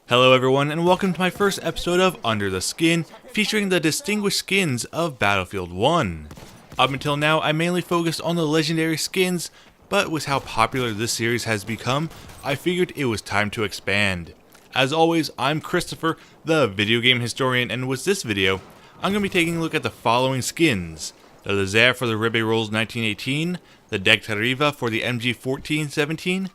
Hello everyone, and welcome to my first episode of Under the Skin, featuring the distinguished skins of Battlefield 1. Up until now, I mainly focused on the legendary skins, but with how popular this series has become, I figured it was time to expand. As always, I'm Christopher, the video game historian, and with this video, I'm going to be taking a look at the following skins: the Lazare for the Ribeyrolle 1918, the Degtereva for the MG 1417,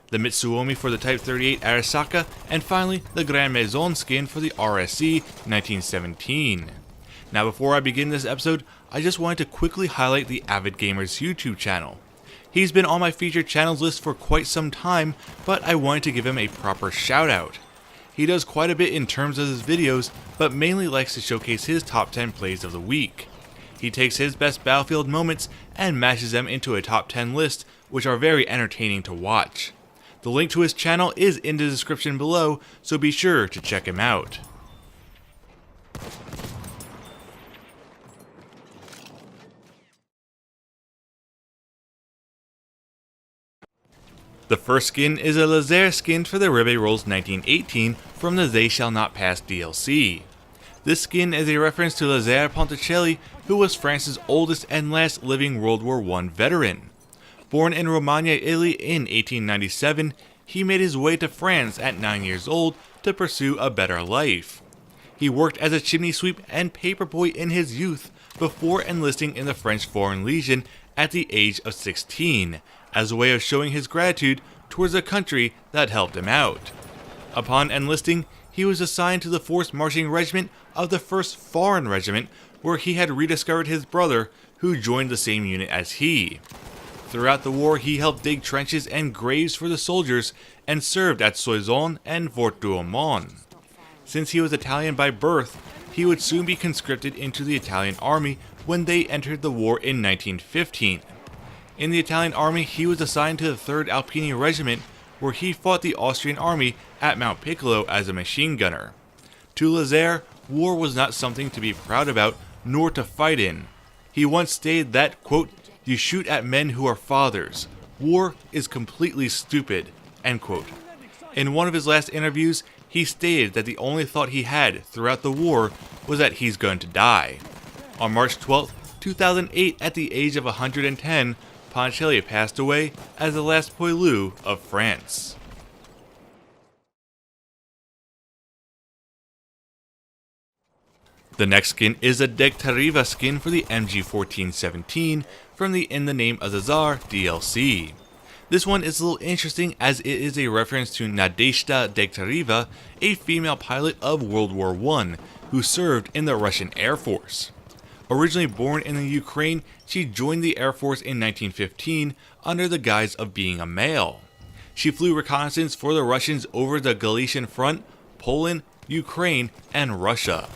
the Mitsuomi for the Type 38 Arasaka, and finally the Grandmaison skin for the RSC 1917. Now before I begin this episode, I just wanted to quickly highlight the Avid Gamer's YouTube channel. He's been on my featured channels list for quite some time, but I wanted to give him a proper shout out. He does quite a bit in terms of his videos, but mainly likes to showcase his top 10 plays of the week. He takes his best Battlefield moments and mashes them into a top 10 list, which are very entertaining to watch. The link to his channel is in the description below, so be sure to check him out. The first skin is a Lazare skin for the Ribeyrolle 1918 from the They Shall Not Pass DLC. This skin is a reference to Lazare Ponticelli, who was France's oldest and last living World War I veteran. Born in Romagna, Italy in 1897, he made his way to France at 9 years old to pursue a better life. He worked as a chimney sweep and paperboy in his youth before enlisting in the French Foreign Legion at the age of 16, as a way of showing his gratitude towards a country that helped him out. Upon enlisting, he was assigned to the Forced Marching Regiment of the 1st Foreign Regiment, where he had rediscovered his brother, who joined the same unit as he. Throughout the war, he helped dig trenches and graves for the soldiers and served at Soissons and Fort Douaumont. Since he was Italian by birth, he would soon be conscripted into the Italian army when they entered the war in 1915. In the Italian army, he was assigned to the 3rd Alpini Regiment, where he fought the Austrian army at Mount Piccolo as a machine gunner. To Lazare, war was not something to be proud about, nor to fight in. He once stated that, quote, "You shoot at men who are fathers. War is completely stupid," end quote. In one of his last interviews, he stated that the only thought he had throughout the war was that he's going to die. On March 12, 2008, at the age of 110, Ponticelli passed away as the last poilu of France. The next skin is a Degtereva skin for the MG 1417 from the In the Name of Lazare DLC. This one is a little interesting as it is a reference to Nadezhda Degtereva, a female pilot of World War I who served in the Russian Air Force. Originally born in the Ukraine, she joined the Air Force in 1915 under the guise of being a male. She flew reconnaissance for the Russians over the Galician front, Poland, Ukraine, and Russia.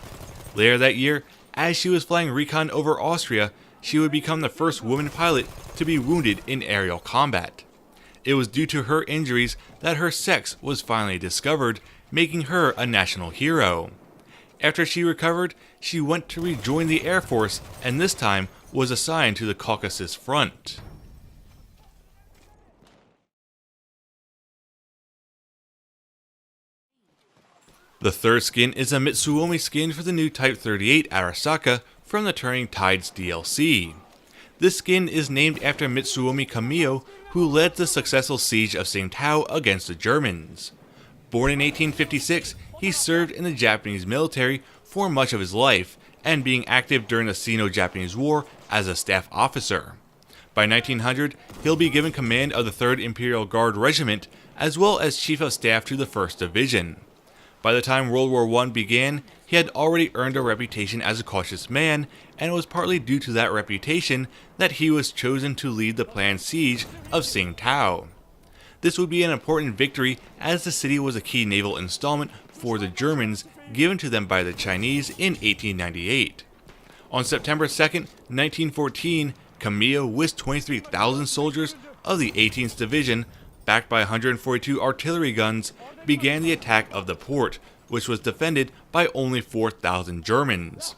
Later that year, as she was flying recon over Austria, she would become the first woman pilot to be wounded in aerial combat. It was due to her injuries that her sex was finally discovered, making her a national hero. After she recovered, she went to rejoin the Air Force and this time was assigned to the Caucasus Front. The third skin is a Mitsuomi skin for the new Type 38 Arasaka from the Turning Tides DLC. This skin is named after Mitsuomi Kamiyo, who led the successful siege of Tsingtao against the Germans. Born in 1856, he served in the Japanese military for much of his life, and being active during the Sino-Japanese War as a staff officer. By 1900, he'll be given command of the 3rd Imperial Guard Regiment, as well as Chief of Staff to the 1st Division. By the time World War I began, he had already earned a reputation as a cautious man, and it was partly due to that reputation that he was chosen to lead the planned siege of Tsingtao. This would be an important victory as the city was a key naval installment for the Germans given to them by the Chinese in 1898. On September 2, 1914, Kamiyo with 23,000 soldiers of the 18th Division, backed by 142 artillery guns, began the attack of the port, which was defended by only 4,000 Germans.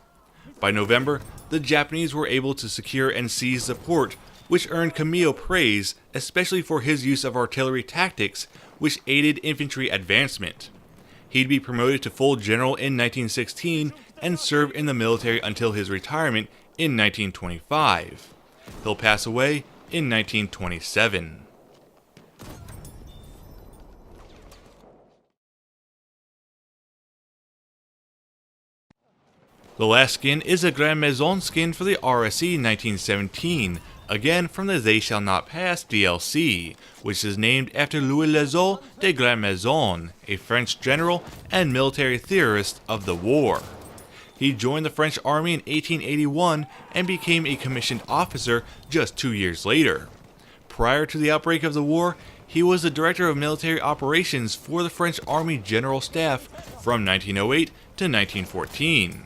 By November, the Japanese were able to secure and seize the port, which earned Kamiyo praise, especially for his use of artillery tactics, which aided infantry advancement. He'd be promoted to full general in 1916 and serve in the military until his retirement in 1925. He'll pass away in 1927. The last skin is a Grandmaison skin for the RSE 1917, again from the They Shall Not Pass DLC, which is named after Louis Lazare de Grandmaison, a French general and military theorist of the war. He joined the French army in 1881 and became a commissioned officer just 2 years later. Prior to the outbreak of the war, he was the director of military operations for the French Army General Staff from 1908 to 1914.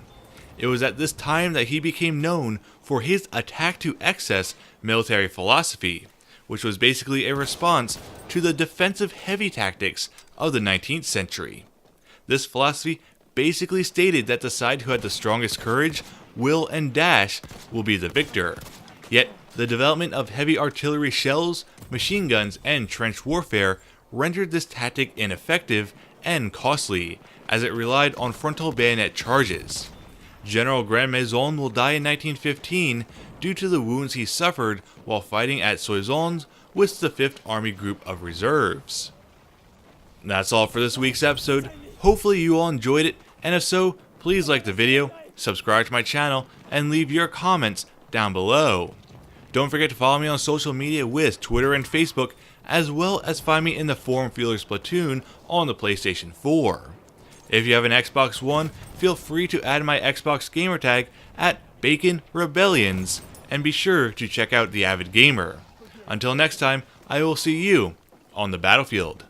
It was at this time that he became known for his attack to excess military philosophy, which was basically a response to the defensive heavy tactics of the 19th century. This philosophy basically stated that the side who had the strongest courage, will, and dash will be the victor. Yet, the development of heavy artillery shells, machine guns, and trench warfare rendered this tactic ineffective and costly, as it relied on frontal bayonet charges. General Grandmaison will die in 1915 due to the wounds he suffered while fighting at Soissons with the 5th Army Group of Reserves. That's all for this week's episode. Hopefully you all enjoyed it, and if so, please like the video, subscribe to my channel, and leave your comments down below. Don't forget to follow me on social media with Twitter and Facebook, as well as find me in the Forum Feeler Splatoon on the PlayStation 4. If you have an Xbox One, feel free to add my Xbox gamertag at Bacon Rebellions, and be sure to check out the Avid Gamer. Until next time, I will see you on the battlefield.